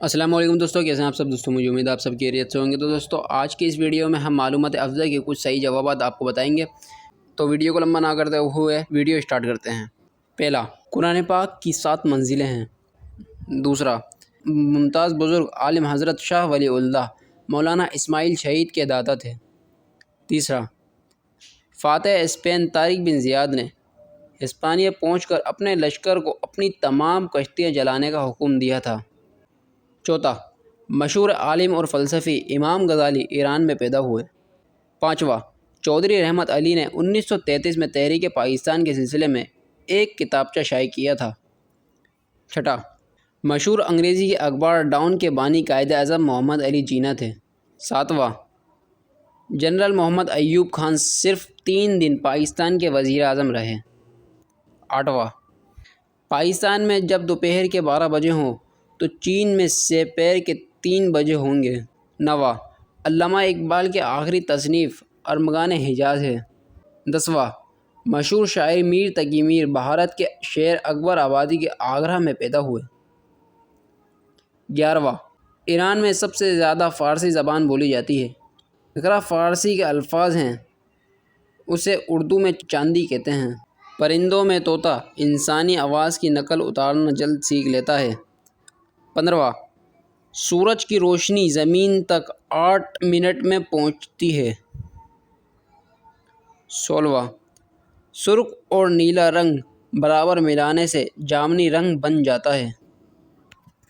अस्सलाम वालेकुम दोस्तों, कैसे हैं आप सब दोस्तों। मुझे उम्मीद है आप सब खैरियत से होंगे। तो दोस्तों आज की इस वीडियो में हम मालूमात अफ़ज़ा के कुछ सही जवाबात आपको बताएंगे। तो वीडियो को लंबा ना करते हुए वीडियो स्टार्ट करते हैं। पहला, कुरान पाक की 7 मंजिलें हैं। दूसरा, मुमताज़ बुज़ुर्ग आलिम हज़रत शाह वलीउल्लाह मौलाना इस्माइल शहीद के दादा थे। तीसरा, फ़ातिह स्पेन तारिक बिन ज़ियाद ने हिस्पानिया पहुँचकर अपने लश्कर को अपनी तमाम कश्तियाँ जलाने का हुक्म दिया था। चौथा, मशहूर आलिम और फ़लसफ़ी इमाम गज़ाली ईरान में पैदा हुए। पाँचवा, चौधरी रहमत अली ने 1933 में तहरीक पाकिस्तान के सिलसिले में एक किताबचा शाये किया था। छठा, मशहूर अंग्रेज़ी के अखबार डाउन के बानी कायदे आज़म मोहम्मद अली जीना थे। सातवां, जनरल मोहम्मद अय्यूब खान सिर्फ 3 दिन पाकिस्तान के वज़ीर आज़म रहे। आठवां, पाकिस्तान में जब दोपहर के 12 बजे हों तो चीन में दोपहर के 3 बजे होंगे। नवा, अल्लामा इकबाल के आखिरी तसनीफ़ अरमगान हिजाज़ है। 10वां, मशहूर शायर मीर तकी मीर भारत के शेर अकबर आबादी के आगरा में पैदा हुए। 11वां, ईरान में सबसे ज़्यादा फ़ारसी ज़बान बोली जाती है। इकरा फ़ारसी के अल्फाज हैं, उसे उर्दू में चांदी कहते हैं। परिंदों में तोता इंसानी आवाज़ की नकल उतारना जल्द सीख लेता है। 15वां, सूरज की रोशनी ज़मीन तक 8 मिनट में पहुंचती है। 16वां, सुर्ख और नीला रंग बराबर मिलाने से जामुनी रंग बन जाता है।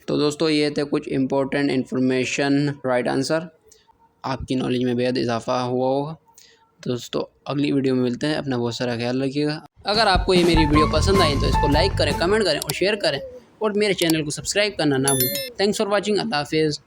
तो दोस्तों ये थे कुछ इम्पोर्टेंट इन्फॉर्मेशन, राइट आंसर। आपकी नॉलेज में बेहद इजाफा हुआ होगा। दोस्तों अगली वीडियो में मिलते हैं। अपना बहुत सारा ख्याल रखिएगा। अगर आपको ये मेरी वीडियो पसंद आई तो इसको लाइक करें, कमेंट करें और शेयर करें, और मेरे चैनल को सब्सक्राइब करना ना भूलें। Thanks for watching. अल्लाह हाफिज़।